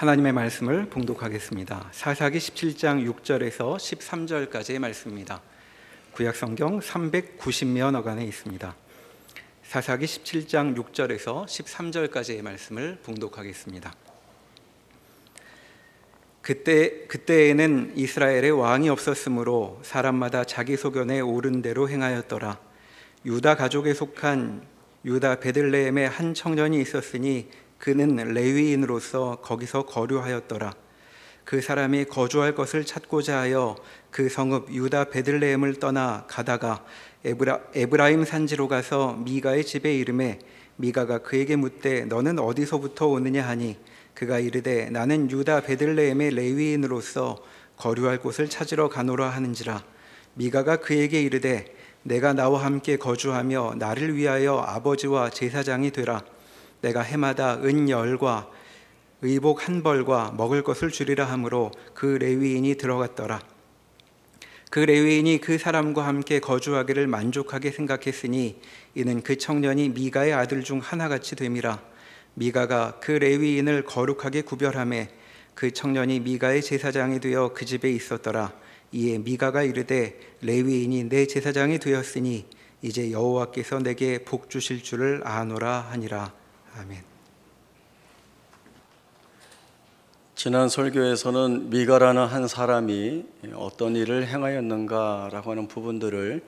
하나님의 말씀을 봉독하겠습니다. 사사기 17장 6절에서 13절까지의 말씀입니다. 구약성경 390면 어간에 있습니다. 사사기 17장 6절에서 13절까지의 말씀을 봉독하겠습니다. 그때에는 이스라엘에 왕이 없었으므로 사람마다 자기 소견에 옳은 대로 행하였더라. 유다 가족에 속한 유다 베들레헴에 한 청년이 있었으니 그는 레위인으로서 거기서 거류하였더라. 그 사람이 거주할 것을 찾고자 하여 그 성읍 유다 베들레헴을 떠나 가다가 에브라임 산지로 가서 미가의 집에 이르매 미가가 그에게 묻되 너는 어디서부터 오느냐 하니 그가 이르되 나는 유다 베들레헴의 레위인으로서 거류할 곳을 찾으러 가노라 하는지라. 미가가 그에게 이르되 내가 나와 함께 거주하며 나를 위하여 아버지와 제사장이 되라. 내가 해마다 은 10과 의복 1벌과 먹을 것을 주리라 하므로 그 레위인이 들어갔더라. 그 레위인이 그 사람과 함께 거주하기를 만족하게 생각했으니 이는 그 청년이 미가의 아들 중 하나같이 됨이라. 미가가 그 레위인을 거룩하게 구별하매 그 청년이 미가의 제사장이 되어 그 집에 있었더라. 이에 미가가 이르되 레위인이 내 제사장이 되었으니 이제 여호와께서 내게 복 주실 줄을 아노라 하니라. 아멘. 지난 설교에서는 미가라는 한 사람이 어떤 일을 행하였는가라고 하는 부분들을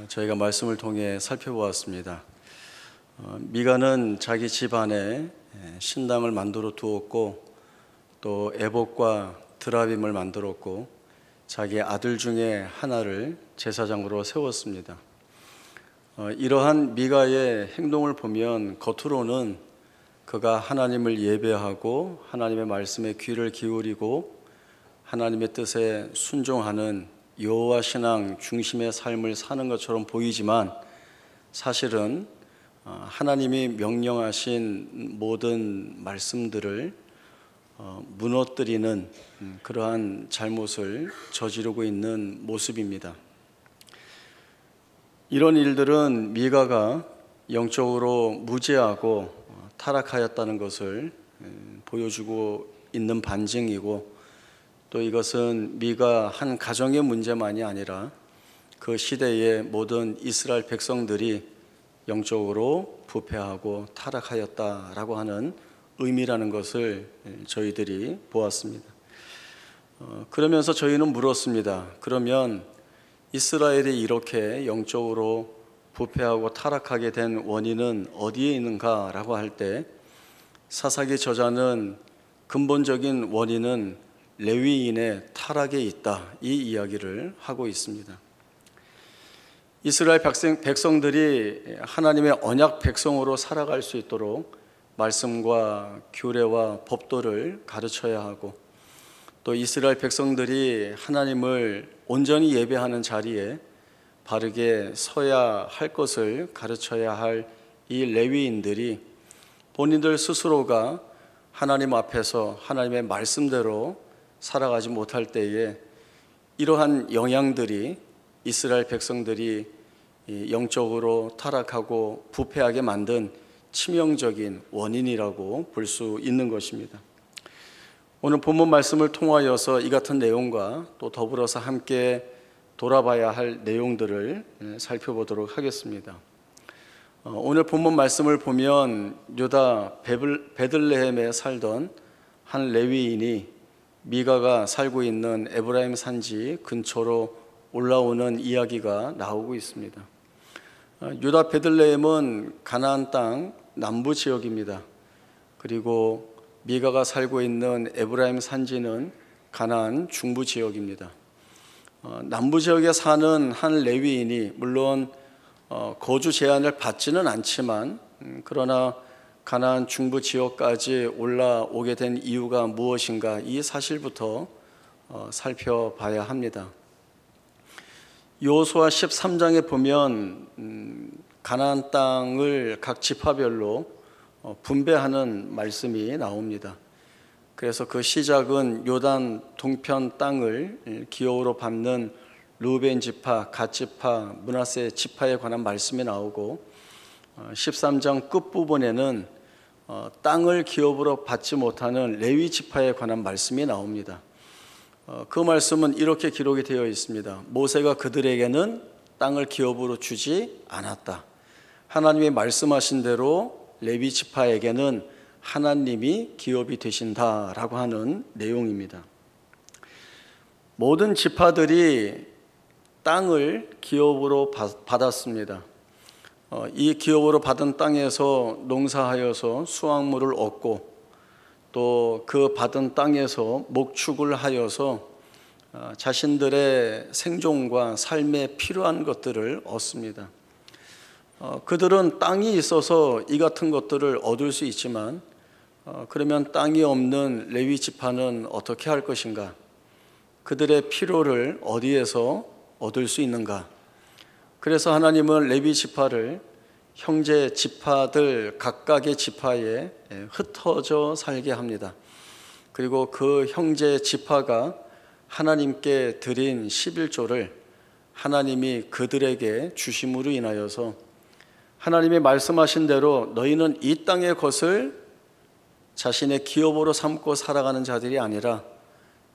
저희가 말씀을 통해 살펴보았습니다. 미가는 자기 집안에 신당을 만들어 두었고 또 에봇과 드라빔을 만들었고 자기 아들 중에 하나를 제사장으로 세웠습니다. 이러한 미가의 행동을 보면 겉으로는 그가 하나님을 예배하고 하나님의 말씀에 귀를 기울이고 하나님의 뜻에 순종하는 여호와 신앙 중심의 삶을 사는 것처럼 보이지만 사실은 하나님이 명령하신 모든 말씀들을 무너뜨리는 그러한 잘못을 저지르고 있는 모습입니다. 이런 일들은 미가가 영적으로 무지하고 타락하였다는 것을 보여주고 있는 반증이고 또 이것은 미가 한 가정의 문제만이 아니라 그 시대의 모든 이스라엘 백성들이 영적으로 부패하고 타락하였다라고 하는 의미라는 것을 저희들이 보았습니다. 그러면서 저희는 물었습니다. 그러면 이스라엘이 이렇게 영적으로 부패하고 타락하게 된 원인은 어디에 있는가라고 할 때 사사기 저자는 근본적인 원인은 레위인의 타락에 있다, 이 이야기를 하고 있습니다. 이스라엘 백성들이 하나님의 언약 백성으로 살아갈 수 있도록 말씀과 규례와 법도를 가르쳐야 하고 또 이스라엘 백성들이 하나님을 온전히 예배하는 자리에 바르게 서야 할 것을 가르쳐야 할 이 레위인들이 본인들 스스로가 하나님 앞에서 하나님의 말씀대로 살아가지 못할 때에 이러한 영향들이 이스라엘 백성들이 영적으로 타락하고 부패하게 만든 치명적인 원인이라고 볼 수 있는 것입니다. 오늘 본문 말씀을 통하여서 이 같은 내용과 또 더불어서 함께 돌아봐야 할 내용들을 살펴보도록 하겠습니다. 오늘 본문 말씀을 보면 유다 베들레헴에 살던 한 레위인이 미가가 살고 있는 에브라임 산지 근처로 올라오는 이야기가 나오고 있습니다. 유다 베들레헴은 가나안 땅 남부 지역입니다. 그리고 미가가 살고 있는 에브라임 산지는 가나안 중부 지역입니다. 남부 지역에 사는 한 레위인이 물론 거주 제한을 받지는 않지만 그러나 가나안 중부 지역까지 올라오게 된 이유가 무엇인가, 이 사실부터 살펴봐야 합니다. 여호수아 13장에 보면 가나안 땅을 각 지파별로 분배하는 말씀이 나옵니다. 그래서 그 시작은 요단 동편 땅을 기업으로 받는 루벤 지파, 갓 지파, 므낫세 지파에 관한 말씀이 나오고 13장 끝부분에는 땅을 기업으로 받지 못하는 레위 지파에 관한 말씀이 나옵니다. 그 말씀은 이렇게 기록이 되어 있습니다. 모세가 그들에게는 땅을 기업으로 주지 않았다. 하나님이 말씀하신 대로 레위 지파에게는 하나님이 기업이 되신다라고 하는 내용입니다. 모든 지파들이 땅을 기업으로 받았습니다. 이 기업으로 받은 땅에서 농사하여서 수확물을 얻고 또 그 받은 땅에서 목축을 하여서 자신들의 생존과 삶에 필요한 것들을 얻습니다. 그들은 땅이 있어서 이 같은 것들을 얻을 수 있지만 그러면 땅이 없는 레위 지파는 어떻게 할 것인가? 그들의 필요를 어디에서 얻을 수 있는가? 그래서 하나님은 레위 지파를 형제 지파들 각각의 지파에 흩어져 살게 합니다. 그리고 그 형제 지파가 하나님께 드린 11조를 하나님이 그들에게 주심으로 인하여서 하나님이 말씀하신 대로 너희는 이 땅의 것을 자신의 기업으로 삼고 살아가는 자들이 아니라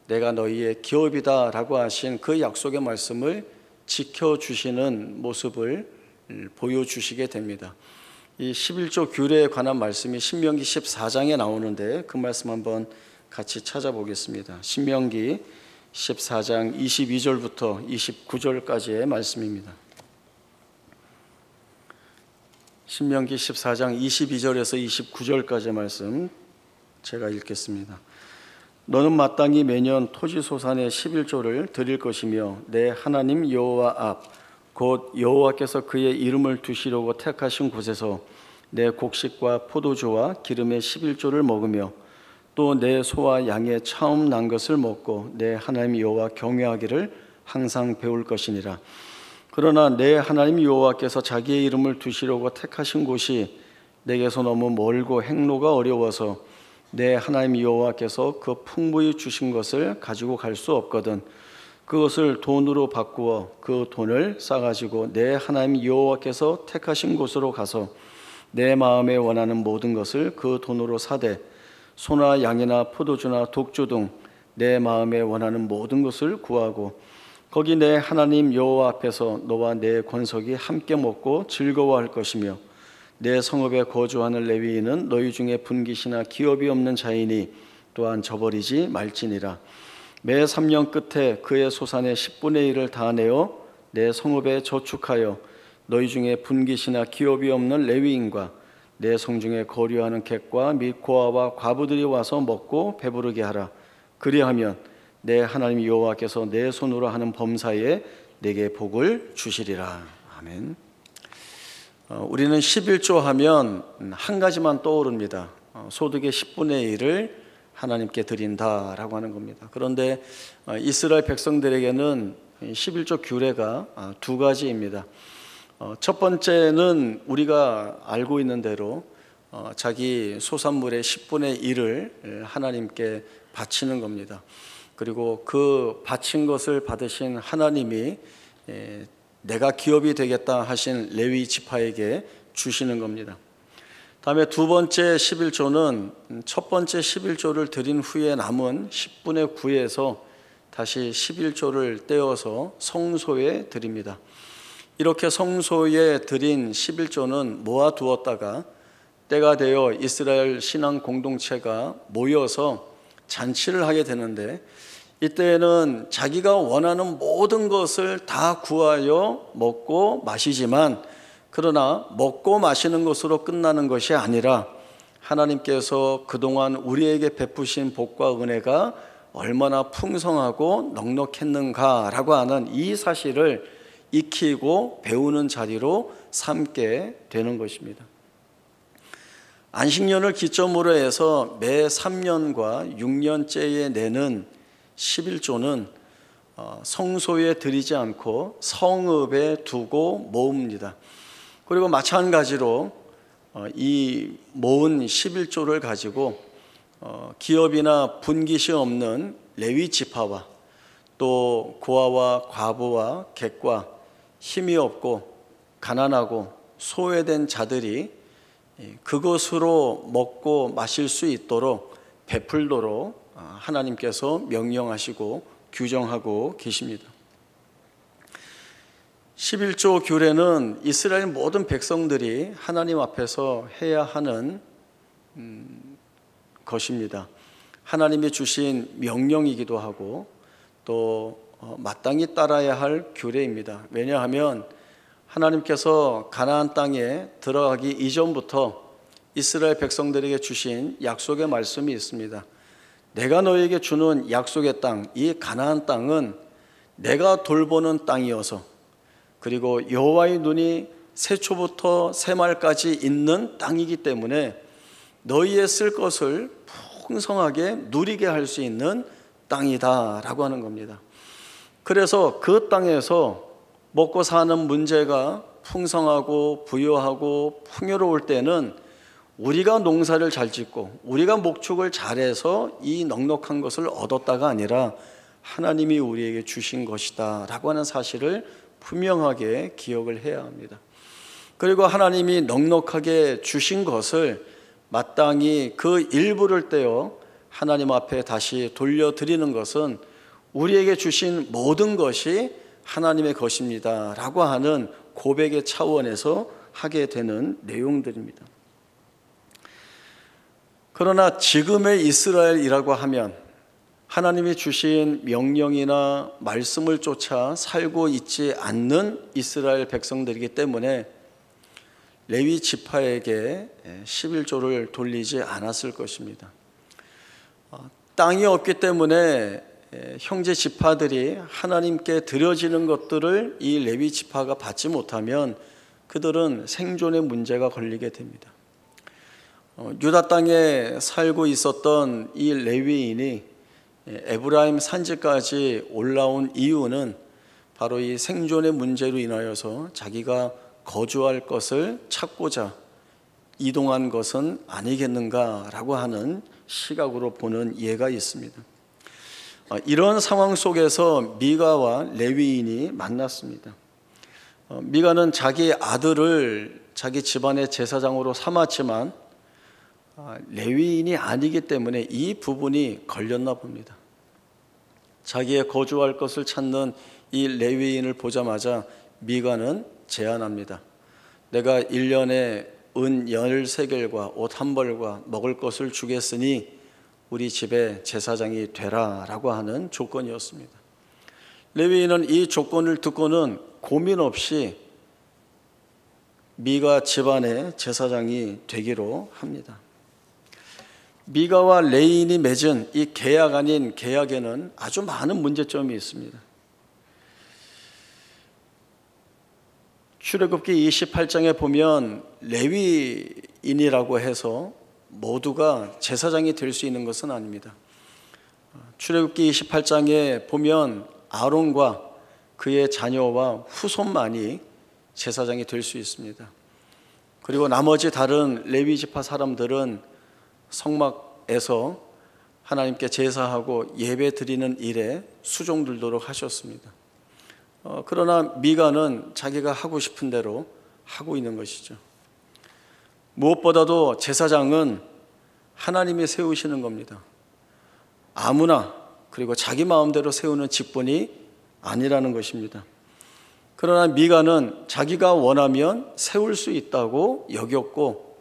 내가 너희의 기업이다 라고 하신 그 약속의 말씀을 지켜주시는 모습을 보여주시게 됩니다. 이 11조 규례에 관한 말씀이 신명기 14장에 나오는데 그 말씀 한번 같이 찾아보겠습니다. 신명기 14장 22절부터 29절까지의 말씀입니다. 신명기 14장 22절에서 29절까지의 말씀 제가 읽겠습니다. 너는 마땅히 매년 토지소산의 11조를 드릴 것이며 내 하나님 여호와 앞 곧 여호와께서 그의 이름을 두시려고 택하신 곳에서 내 곡식과 포도주와 기름의 11조를 먹으며 또 내 소와 양의 처음 난 것을 먹고 내 하나님 여호와 경외하기를 항상 배울 것이니라. 그러나 내 하나님 여호와께서 자기의 이름을 두시려고 택하신 곳이 내게서 너무 멀고 행로가 어려워서 내 하나님 여호와께서 그 풍부히 주신 것을 가지고 갈 수 없거든 그것을 돈으로 바꾸어 그 돈을 싸가지고 내 하나님 여호와께서 택하신 곳으로 가서 내 마음에 원하는 모든 것을 그 돈으로 사되 소나 양이나 포도주나 독주 등 내 마음에 원하는 모든 것을 구하고 거기 내 하나님 여호와 앞에서 너와 내 권속이 함께 먹고 즐거워할 것이며 내 성읍에 거주하는 레위인은 너희 중에 분깃이나 기업이 없는 자이니 또한 저버리지 말지니라. 매 3년 끝에 그의 소산의 10분의 1을 다 내어 내 성읍에 저축하여 너희 중에 분깃이나 기업이 없는 레위인과 내 성중에 거류하는 객과 및 고아와 과부들이 와서 먹고 배부르게 하라. 그리하면 내 하나님 여호와께서 내 손으로 하는 범사에 내게 복을 주시리라. 아멘. 우리는 11조 하면 한 가지만 떠오릅니다. 소득의 10분의 1을 하나님께 드린다라고 하는 겁니다. 그런데 이스라엘 백성들에게는 11조 규례가 두 가지입니다. 첫 번째는 우리가 알고 있는 대로 자기 소산물의 10분의 1을 하나님께 바치는 겁니다. 그리고 그 바친 것을 받으신 하나님이 내가 기업이 되겠다 하신 레위 지파에게 주시는 겁니다. 다음에 두 번째 11조는 첫 번째 11조를 드린 후에 남은 10분의 9에서 다시 11조를 떼어서 성소에 드립니다. 이렇게 성소에 드린 11조는 모아두었다가 때가 되어 이스라엘 신앙 공동체가 모여서 잔치를 하게 되는데 이때에는 자기가 원하는 모든 것을 다 구하여 먹고 마시지만 그러나 먹고 마시는 것으로 끝나는 것이 아니라 하나님께서 그동안 우리에게 베푸신 복과 은혜가 얼마나 풍성하고 넉넉했는가라고 하는 이 사실을 익히고 배우는 자리로 삼게 되는 것입니다. 안식년을 기점으로 해서 매 3년과 6년째에 내는 11조는 성소에 드리지 않고 성읍에 두고 모읍니다. 그리고 마찬가지로 이 모은 11조를 가지고 기업이나 분깃이 없는 레위 지파와 또 고아와 과부와 객과 힘이 없고 가난하고 소외된 자들이 그것으로 먹고 마실 수 있도록 베풀도록 하나님께서 명령하시고 규정하고 계십니다. 11조 규례는 이스라엘 모든 백성들이 하나님 앞에서 해야 하는 것입니다. 하나님이 주신 명령이기도 하고 또 마땅히 따라야 할 규례입니다. 왜냐하면 하나님께서 가나안 땅에 들어가기 이전부터 이스라엘 백성들에게 주신 약속의 말씀이 있습니다. 내가 너에게 주는 약속의 땅, 이 가나안 땅은 내가 돌보는 땅이어서, 그리고 여호와의 눈이 세초부터 세말까지 있는 땅이기 때문에 너희의 쓸 것을 풍성하게 누리게 할 수 있는 땅이다 라고 하는 겁니다. 그래서 그 땅에서 먹고 사는 문제가 풍성하고 부유하고 풍요로울 때는 우리가 농사를 잘 짓고 우리가 목축을 잘해서 이 넉넉한 것을 얻었다가 아니라 하나님이 우리에게 주신 것이다 라고 하는 사실을 분명하게 기억을 해야 합니다. 그리고 하나님이 넉넉하게 주신 것을 마땅히 그 일부를 떼어 하나님 앞에 다시 돌려드리는 것은 우리에게 주신 모든 것이 하나님의 것입니다 라고 하는 고백의 차원에서 하게 되는 내용들입니다. 그러나 지금의 이스라엘이라고 하면 하나님이 주신 명령이나 말씀을 쫓아 살고 있지 않는 이스라엘 백성들이기 때문에 레위 지파에게 11조를 돌리지 않았을 것입니다. 땅이 없기 때문에 형제 지파들이 하나님께 드려지는 것들을 이 레위 지파가 받지 못하면 그들은 생존의 문제가 걸리게 됩니다. 유다 땅에 살고 있었던 이 레위인이 에브라임 산지까지 올라온 이유는 바로 이 생존의 문제로 인하여서 자기가 거주할 것을 찾고자 이동한 것은 아니겠는가라고 하는 시각으로 보는 예가 있습니다. 이런 상황 속에서 미가와 레위인이 만났습니다. 미가는 자기 아들을 자기 집안의 제사장으로 삼았지만 레위인이 아니기 때문에 이 부분이 걸렸나 봅니다. 자기의 거주할 것을 찾는 이 레위인을 보자마자 미가는 제안합니다. 내가 1년에 은 13개과 옷 1벌과 먹을 것을 주겠으니 우리 집에 제사장이 되라 라고 하는 조건이었습니다. 레위인은 이 조건을 듣고는 고민 없이 미가 집안의 제사장이 되기로 합니다. 미가와 레위인이 맺은 이 계약 아닌 계약에는 아주 많은 문제점이 있습니다. 출애굽기 28장에 보면 레위인이라고 해서 모두가 제사장이 될 수 있는 것은 아닙니다. 출애굽기 28장에 보면 아론과 그의 자녀와 후손만이 제사장이 될 수 있습니다. 그리고 나머지 다른 레위 지파 사람들은 성막에서 하나님께 제사하고 예배 드리는 일에 수종들도록 하셨습니다. 그러나 미가는 자기가 하고 싶은 대로 하고 있는 것이죠. 무엇보다도 제사장은 하나님이 세우시는 겁니다. 아무나 그리고 자기 마음대로 세우는 직분이 아니라는 것입니다. 그러나 미가는 자기가 원하면 세울 수 있다고 여겼고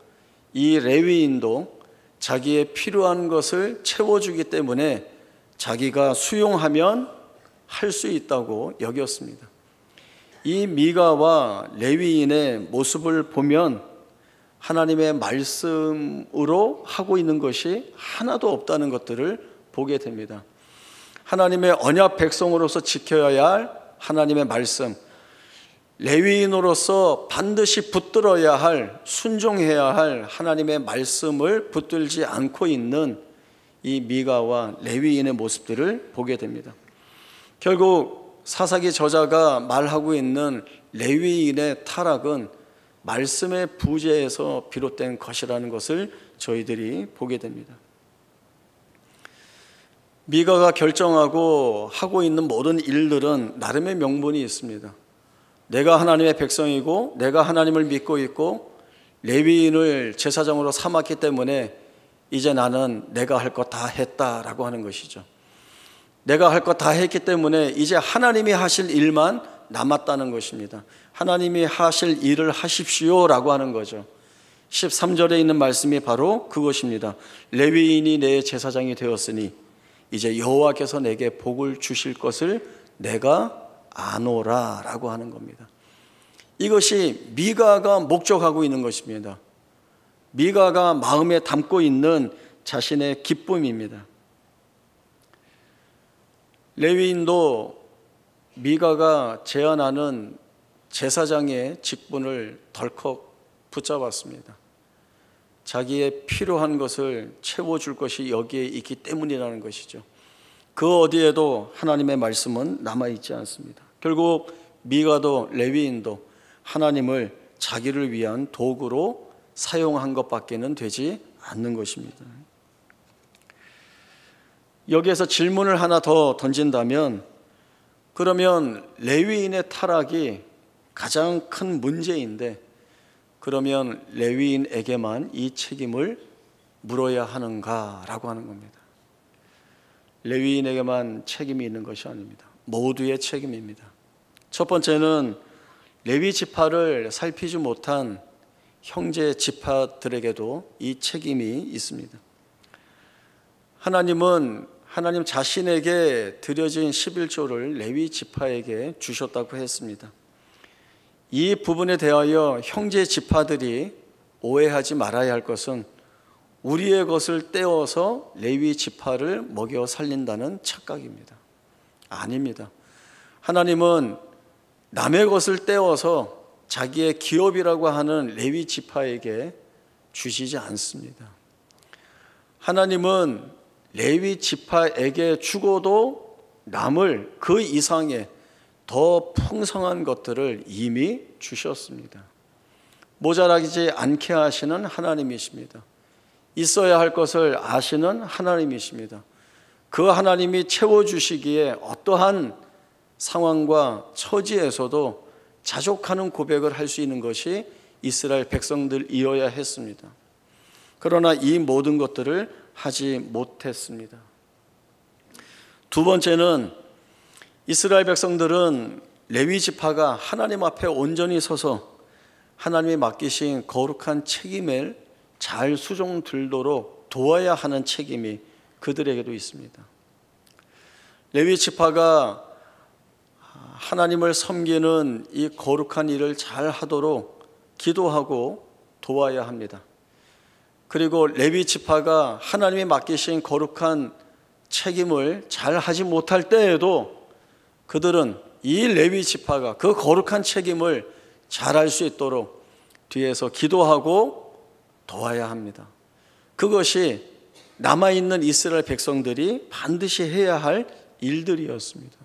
이 레위인도 자기의 필요한 것을 채워주기 때문에 자기가 수용하면 할 수 있다고 여겼습니다. 이 미가와 레위인의 모습을 보면 하나님의 말씀으로 하고 있는 것이 하나도 없다는 것들을 보게 됩니다. 하나님의 언약 백성으로서 지켜야 할 하나님의 말씀, 레위인으로서 반드시 붙들어야 할, 순종해야 할 하나님의 말씀을 붙들지 않고 있는 이 미가와 레위인의 모습들을 보게 됩니다. 결국 사사기 저자가 말하고 있는 레위인의 타락은 말씀의 부재에서 비롯된 것이라는 것을 저희들이 보게 됩니다. 미가가 결정하고 하고 있는 모든 일들은 나름의 명분이 있습니다. 내가 하나님의 백성이고 내가 하나님을 믿고 있고 레위인을 제사장으로 삼았기 때문에 이제 나는 내가 할 것 다 했다라고 하는 것이죠. 내가 할 것 다 했기 때문에 이제 하나님이 하실 일만 남았다는 것입니다. 하나님이 하실 일을 하십시오라고 하는 거죠. 13절에 있는 말씀이 바로 그것입니다. 레위인이 내 제사장이 되었으니 이제 여호와께서 내게 복을 주실 것을 내가 아노라 라고 하는 겁니다. 이것이 미가가 목적하고 있는 것입니다. 미가가 마음에 담고 있는 자신의 기쁨입니다. 레위인도 미가가 제안하는 제사장의 직분을 덜컥 붙잡았습니다. 자기의 필요한 것을 채워줄 것이 여기에 있기 때문이라는 것이죠. 그 어디에도 하나님의 말씀은 남아있지 않습니다. 결국 미가도 레위인도 하나님을 자기를 위한 도구로 사용한 것밖에는 되지 않는 것입니다. 여기에서 질문을 하나 더 던진다면, 그러면 레위인의 타락이 가장 큰 문제인데 그러면 레위인에게만 이 책임을 물어야 하는가라고 하는 겁니다. 레위인에게만 책임이 있는 것이 아닙니다. 모두의 책임입니다. 첫 번째는 레위 지파를 살피지 못한 형제 지파들에게도 이 책임이 있습니다. 하나님은 하나님 자신에게 드려진 11조를 레위 지파에게 주셨다고 했습니다. 이 부분에 대하여 형제 지파들이 오해하지 말아야 할 것은 우리의 것을 떼어서 레위 지파를 먹여 살린다는 착각입니다. 아닙니다. 하나님은 남의 것을 떼어서 자기의 기업이라고 하는 레위 지파에게 주시지 않습니다. 하나님은 레위 지파에게 주고도 남을 그 이상의 더 풍성한 것들을 이미 주셨습니다. 모자라지 않게 하시는 하나님이십니다. 있어야 할 것을 아시는 하나님이십니다. 그 하나님이 채워주시기에 어떠한 상황과 처지에서도 자족하는 고백을 할 수 있는 것이 이스라엘 백성들이어야 했습니다. 그러나 이 모든 것들을 하지 못했습니다. 두 번째는 이스라엘 백성들은 레위 지파가 하나님 앞에 온전히 서서 하나님이 맡기신 거룩한 책임을 잘 수종들도록 도와야 하는 책임이 그들에게도 있습니다. 레위 지파가 하나님을 섬기는 이 거룩한 일을 잘 하도록 기도하고 도와야 합니다. 그리고 레위 지파가 하나님이 맡기신 거룩한 책임을 잘 하지 못할 때에도 그들은 이 레위 지파가 그 거룩한 책임을 잘 할 수 있도록 뒤에서 기도하고 도와야 합니다. 그것이 남아있는 이스라엘 백성들이 반드시 해야 할 일들이었습니다.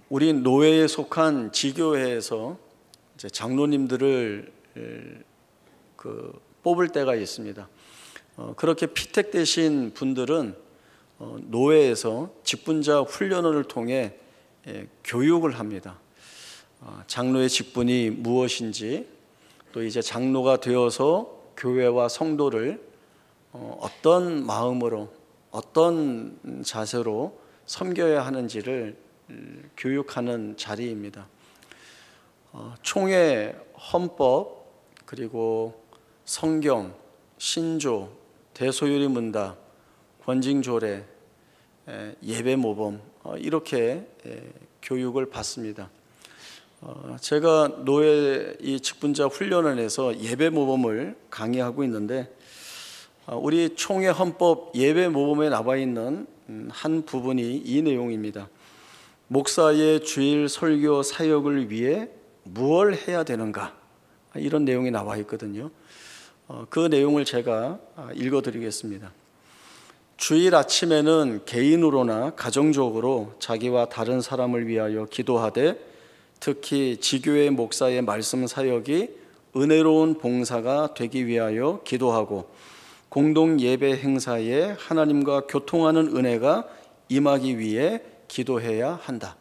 우리 노예에 속한 지교회에서 이제 장로님들을 뽑을 때가 있습니다. 그렇게 피택되신 분들은 노회에서 직분자 훈련을 통해 교육을 합니다. 장로의 직분이 무엇인지, 또 이제 장로가 되어서 교회와 성도를 어떤 마음으로 어떤 자세로 섬겨야 하는지를 교육하는 자리입니다. 총회, 헌법, 그리고 성경, 신조, 대소요리 문답, 권징조례, 예배 모범, 이렇게 교육을 받습니다. 제가 노예 이 직분자 훈련원에서 예배 모범을 강의하고 있는데, 우리 총회 헌법 예배 모범에 나와 있는 한 부분이 이 내용입니다. 목사의 주일 설교 사역을 위해 무엇을 해야 되는가, 이런 내용이 나와 있거든요. 그 내용을 제가 읽어드리겠습니다. 주일 아침에는 개인으로나 가정적으로 자기와 다른 사람을 위하여 기도하되, 특히 지교회 목사의 말씀 사역이 은혜로운 봉사가 되기 위하여 기도하고, 공동 예배 행사에 하나님과 교통하는 은혜가 임하기 위해 기도해야 한다.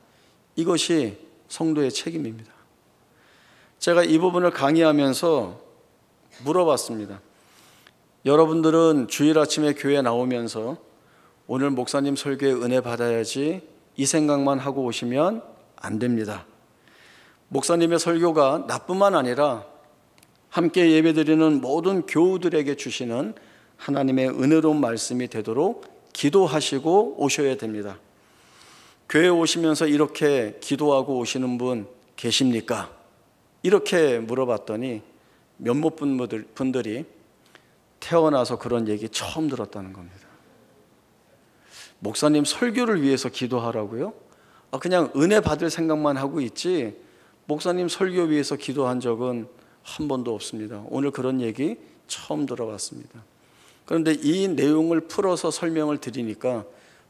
이것이 성도의 책임입니다. 제가 이 부분을 강의하면서 물어봤습니다. 여러분들은 주일 아침에 교회 나오면서 오늘 목사님 설교에 은혜 받아야지 이 생각만 하고 오시면 안 됩니다. 목사님의 설교가 나뿐만 아니라 함께 예배드리는 모든 교우들에게 주시는 하나님의 은혜로운 말씀이 되도록 기도하시고 오셔야 됩니다. 교회에 오시면서 이렇게 기도하고 오시는 분 계십니까? 이렇게 물어봤더니 몇몇 분들이 태어나서 그런 얘기 처음 들었다는 겁니다. 목사님 설교를 위해서 기도하라고요? 그냥 은혜 받을 생각만 하고 있지 목사님 설교 위해서 기도한 적은 한 번도 없습니다. 오늘 그런 얘기 처음 들어봤습니다. 그런데 이 내용을 풀어서 설명을 드리니까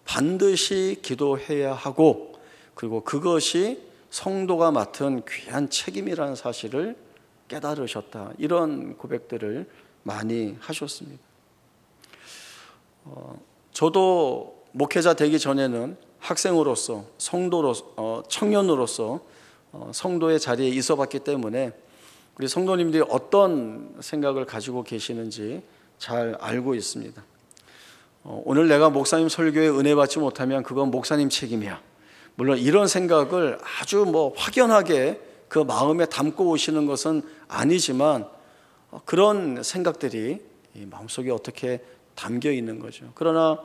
반드시 기도해야 하고, 그리고 그것이 성도가 맡은 귀한 책임이라는 사실을 깨달으셨다, 이런 고백들을 많이 하셨습니다. 저도 목회자 되기 전에는 학생으로서, 성도로서, 청년으로서 성도의 자리에 있어 봤기 때문에 우리 성도님들이 어떤 생각을 가지고 계시는지 잘 알고 있습니다. 오늘 내가 목사님 설교에 은혜 받지 못하면 그건 목사님 책임이야, 물론 이런 생각을 아주 확연하게 그 마음에 담고 오시는 것은 아니지만 그런 생각들이 마음속에 어떻게 담겨 있는 거죠. 그러나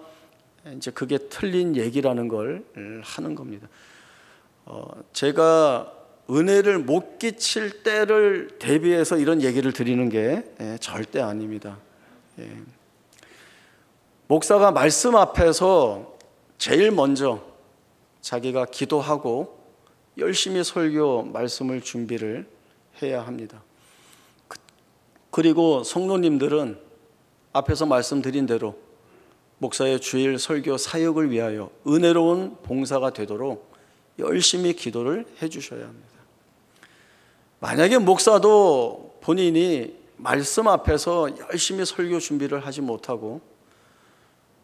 이제 그게 틀린 얘기라는 걸 하는 겁니다. 제가 은혜를 못 끼칠 때를 대비해서 이런 얘기를 드리는 게 절대 아닙니다. 목사가 말씀 앞에서 제일 먼저 자기가 기도하고 열심히 설교 말씀을 준비를 해야 합니다. 그리고 성도님들은 앞에서 말씀드린 대로 목사의 주일 설교 사역을 위하여 은혜로운 봉사가 되도록 열심히 기도를 해 주셔야 합니다. 만약에 목사도 본인이 말씀 앞에서 열심히 설교 준비를 하지 못하고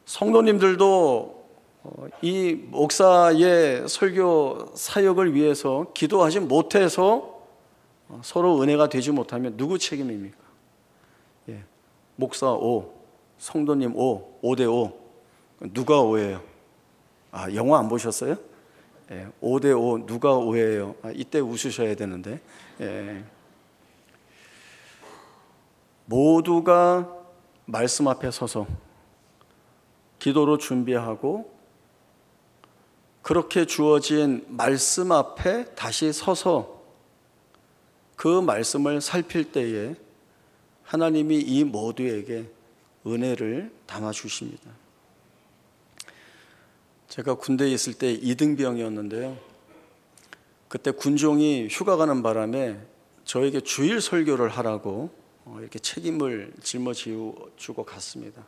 성도님들도 이 목사의 설교 사역을 위해서 기도하지 못해서 서로 은혜가 되지 못하면 누구 책임입니까? 목사 O, 성도님 O, 5대5. 누가 O예요? 영화 안 보셨어요? 5대5 누가 O예요? 이때 웃으셔야 되는데. 모두가 말씀 앞에 서서 기도로 준비하고 그렇게 주어진 말씀 앞에 다시 서서 그 말씀을 살필 때에 하나님이 이 모두에게 은혜를 담아 주십니다. 제가 군대에 있을 때 이등병이었는데요, 그때 군종이 휴가 가는 바람에 저에게 주일 설교를 하라고 이렇게 책임을 짊어지고 갔습니다.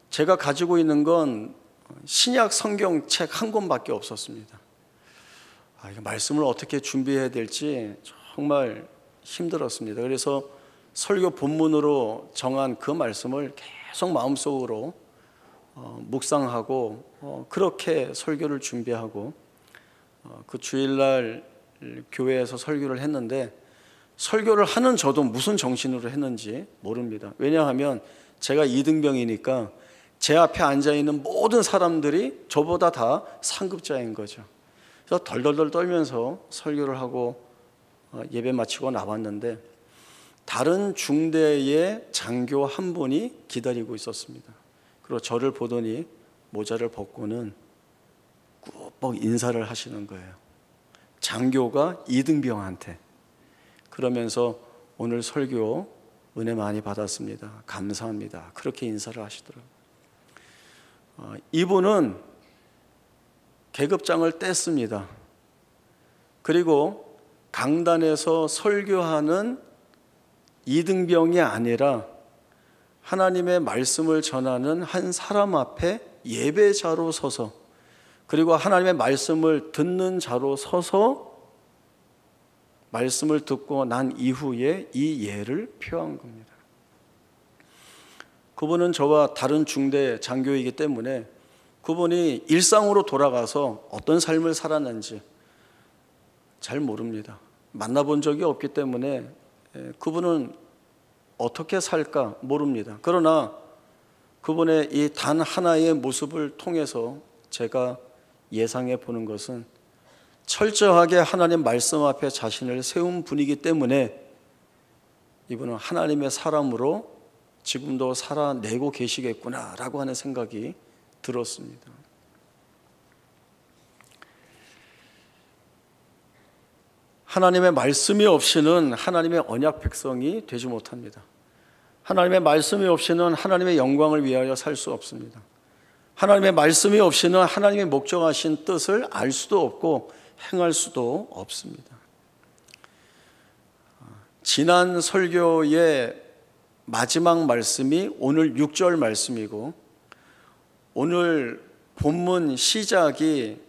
제가 가지고 있는 건 신약 성경책 한 권밖에 없었습니다. 말씀을 어떻게 준비해야 될지 정말 힘들었습니다. 그래서 설교 본문으로 정한 그 말씀을 계속 마음속으로 묵상하고 그렇게 설교를 준비하고 그 주일날 교회에서 설교를 했는데, 설교를 하는 저도 무슨 정신으로 했는지 모릅니다. 왜냐하면 제가 이등병이니까 제 앞에 앉아있는 모든 사람들이 저보다 다 상급자인 거죠. 그래서 덜덜덜 떨면서 설교를 하고 예배 마치고 나왔는데 다른 중대의 장교 한 분이 기다리고 있었습니다. 그리고 저를 보더니 모자를 벗고는 꾹 인사를 하시는 거예요. 장교가 이등병한테. 그러면서 오늘 설교 은혜 많이 받았습니다, 감사합니다, 그렇게 인사를 하시더라고요. 이분은 계급장을 뗐습니다. 그리고 강단에서 설교하는 이등병이 아니라 하나님의 말씀을 전하는 한 사람 앞에 예배자로 서서, 그리고 하나님의 말씀을 듣는 자로 서서 말씀을 듣고 난 이후에 이 예를 표한 겁니다. 그분은 저와 다른 중대 장교이기 때문에 그분이 일상으로 돌아가서 어떤 삶을 살았는지, 잘 모릅니다. 만나본 적이 없기 때문에 그분은 어떻게 살까 모릅니다. 그러나 그분의 이 단 하나의 모습을 통해서 제가 예상해 보는 것은 철저하게 하나님 말씀 앞에 자신을 세운 분이기 때문에 이분은 하나님의 사람으로 지금도 살아내고 계시겠구나라고 하는 생각이 들었습니다. 하나님의 말씀이 없이는 하나님의 언약 백성이 되지 못합니다. 하나님의 말씀이 없이는 하나님의 영광을 위하여 살 수 없습니다. 하나님의 말씀이 없이는 하나님의 목적하신 뜻을 알 수도 없고 행할 수도 없습니다. 지난 설교의 마지막 말씀이 오늘 6절 말씀이고, 오늘 본문 시작이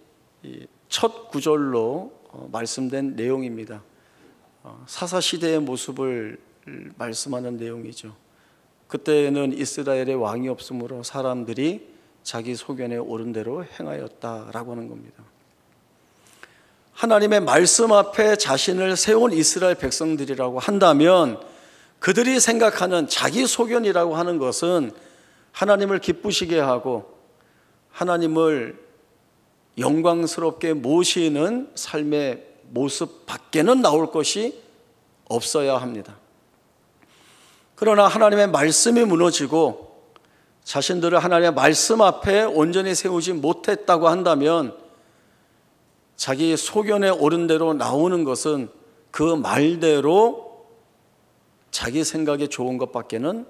첫 구절로 말씀된 내용입니다. 사사시대의 모습을 말씀하는 내용이죠. 그때는 이스라엘의 왕이 없으므로 사람들이 자기 소견에 오른 대로 행하였다라고 하는 겁니다. 하나님의 말씀 앞에 자신을 세운 이스라엘 백성들이라고 한다면 그들이 생각하는 자기 소견이라고 하는 것은 하나님을 기쁘시게 하고 하나님을 영광스럽게 모시는 삶의 모습 밖에는 나올 것이 없어야 합니다. 그러나 하나님의 말씀이 무너지고 자신들을 하나님의 말씀 앞에 온전히 세우지 못했다고 한다면 자기 소견에 옳은 대로 나오는 것은 그 말대로 자기 생각에 좋은 것밖에는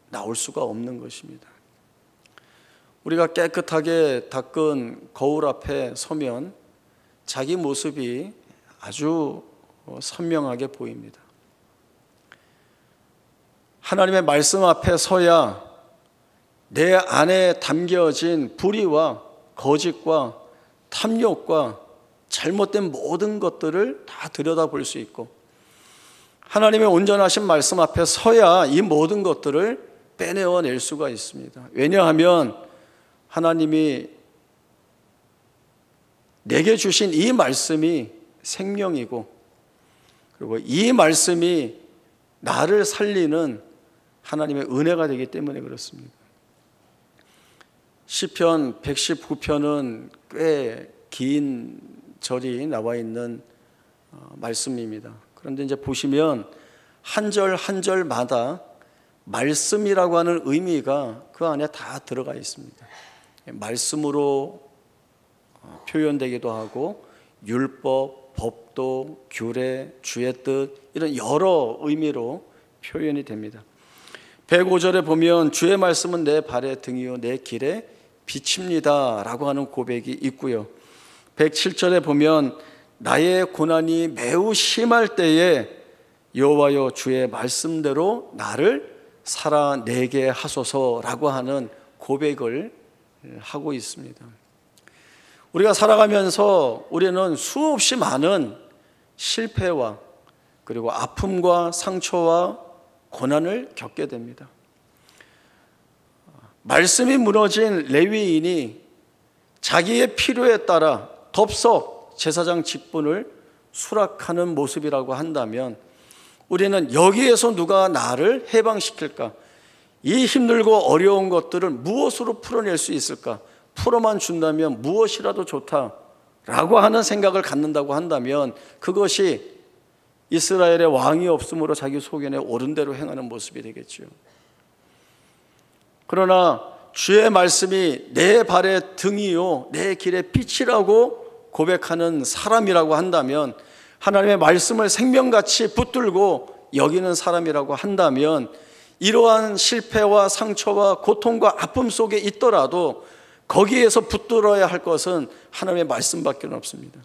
나올 수가 없는 것입니다. 우리가 깨끗하게 닦은 거울 앞에 서면 자기 모습이 아주 선명하게 보입니다. 하나님의 말씀 앞에 서야 내 안에 담겨진 불의와 거짓과 탐욕과 잘못된 모든 것들을 다 들여다볼 수 있고, 하나님의 온전하신 말씀 앞에 서야 이 모든 것들을 빼내어낼 수가 있습니다. 왜냐하면 하나님이 내게 주신 이 말씀이 생명이고, 그리고 이 말씀이 나를 살리는 하나님의 은혜가 되기 때문에 그렇습니다. 시편 119편은 꽤 긴 절이 나와 있는 말씀입니다. 그런데 이제 보시면 한 절 한 절마다 말씀이라고 하는 의미가 그 안에 다 들어가 있습니다. 말씀으로 표현되기도 하고 율법, 법도, 규례, 주의 뜻, 이런 여러 의미로 표현이 됩니다. 105절에 보면 주의 말씀은 내 발의 등이요 내 길에 빛입니다 라고 하는 고백이 있고요. 107절에 보면 나의 고난이 매우 심할 때에 여호와여 주의 말씀대로 나를 살아내게 하소서라고 하는 고백을 하고 있습니다. 우리가 살아가면서 우리는 수없이 많은 실패와 그리고 아픔과 상처와 고난을 겪게 됩니다. 말씀이 무너진 레위인이 자기의 필요에 따라 덥석 제사장 직분을 수락하는 모습이라고 한다면 우리는 여기에서 누가 나를 해방시킬까? 이 힘들고 어려운 것들을 무엇으로 풀어낼 수 있을까? 풀어만 준다면 무엇이라도 좋다라고 하는 생각을 갖는다고 한다면 그것이 이스라엘의 왕이 없으므로 자기 소견에 옳은 대로 행하는 모습이 되겠죠. 그러나 주의 말씀이 내 발의 등이요 내 길의 빛이라고 고백하는 사람이라고 한다면, 하나님의 말씀을 생명같이 붙들고 여기는 사람이라고 한다면, 이러한 실패와 상처와 고통과 아픔 속에 있더라도 거기에서 붙들어야 할 것은 하나님의 말씀밖에 없습니다.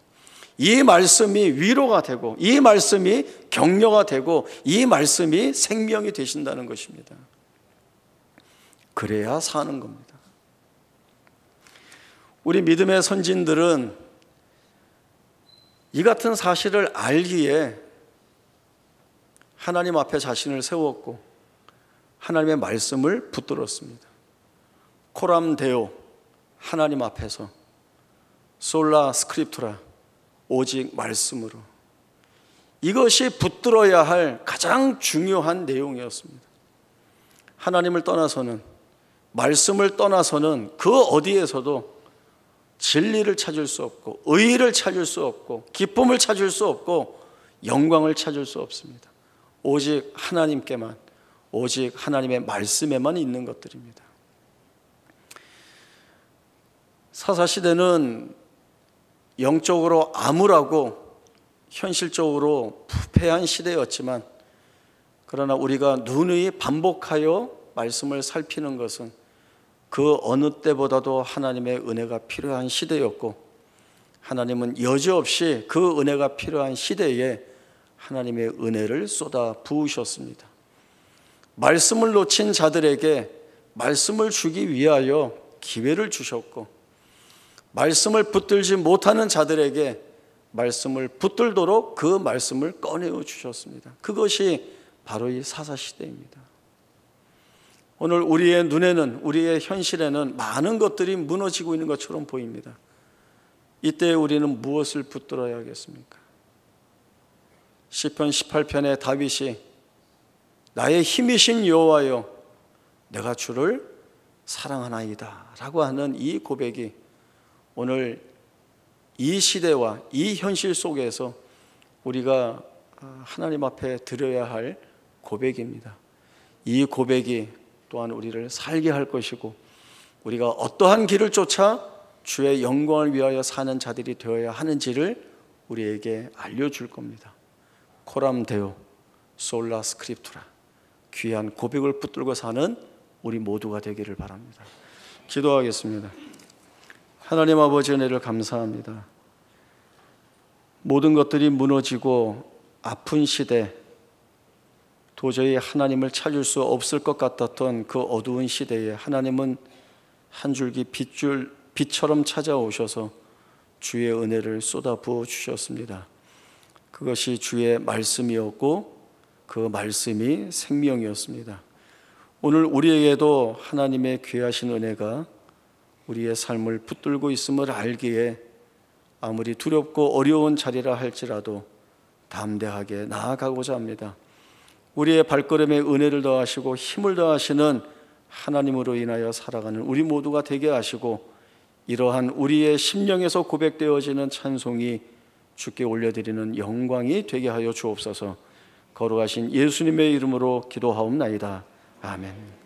이 말씀이 위로가 되고, 이 말씀이 격려가 되고, 이 말씀이 생명이 되신다는 것입니다. 그래야 사는 겁니다. 우리 믿음의 선진들은 이 같은 사실을 알기에 하나님 앞에 자신을 세웠고 하나님의 말씀을 붙들었습니다. 코람 데오, 하나님 앞에서 솔라 스크립투라, 오직 말씀으로, 이것이 붙들어야 할 가장 중요한 내용이었습니다. 하나님을 떠나서는, 말씀을 떠나서는 그 어디에서도 진리를 찾을 수 없고, 의의를 찾을 수 없고, 기쁨을 찾을 수 없고, 영광을 찾을 수 없습니다. 오직 하나님께만, 오직 하나님의 말씀에만 있는 것들입니다. 사사시대는 영적으로 암울하고 현실적으로 부패한 시대였지만, 그러나 우리가 누누이 반복하여 말씀을 살피는 것은 그 어느 때보다도 하나님의 은혜가 필요한 시대였고, 하나님은 여지없이 그 은혜가 필요한 시대에 하나님의 은혜를 쏟아 부으셨습니다. 말씀을 놓친 자들에게 말씀을 주기 위하여 기회를 주셨고, 말씀을 붙들지 못하는 자들에게 말씀을 붙들도록 그 말씀을 꺼내어 주셨습니다. 그것이 바로 이 사사시대입니다. 오늘 우리의 눈에는, 우리의 현실에는 많은 것들이 무너지고 있는 것처럼 보입니다. 이때 우리는 무엇을 붙들어야 하겠습니까? 시편 18편의 다윗이 나의 힘이신 여호와여 내가 주를 사랑하나이다 라고 하는 이 고백이 오늘 이 시대와 이 현실 속에서 우리가 하나님 앞에 드려야 할 고백입니다. 이 고백이 또한 우리를 살게 할 것이고, 우리가 어떠한 길을 쫓아 주의 영광을 위하여 사는 자들이 되어야 하는지를 우리에게 알려줄 겁니다. 코람 데오 솔라 스크립투라, 귀한 고백을 붙들고 사는 우리 모두가 되기를 바랍니다. 기도하겠습니다. 하나님 아버지 은혜를 감사합니다. 모든 것들이 무너지고 아픈 시대, 도저히 하나님을 찾을 수 없을 것 같았던 그 어두운 시대에 하나님은 한 줄기 빛처럼 찾아오셔서 주의 은혜를 쏟아부어 주셨습니다. 그것이 주의 말씀이었고 그 말씀이 생명이었습니다. 오늘 우리에게도 하나님의 귀하신 은혜가 우리의 삶을 붙들고 있음을 알기에 아무리 두렵고 어려운 자리라 할지라도 담대하게 나아가고자 합니다. 우리의 발걸음에 은혜를 더하시고 힘을 더하시는 하나님으로 인하여 살아가는 우리 모두가 되게 하시고, 이러한 우리의 심령에서 고백되어지는 찬송이 주께 올려드리는 영광이 되게 하여 주옵소서. 거룩하신 예수님의 이름으로 기도하옵나이다. 아멘.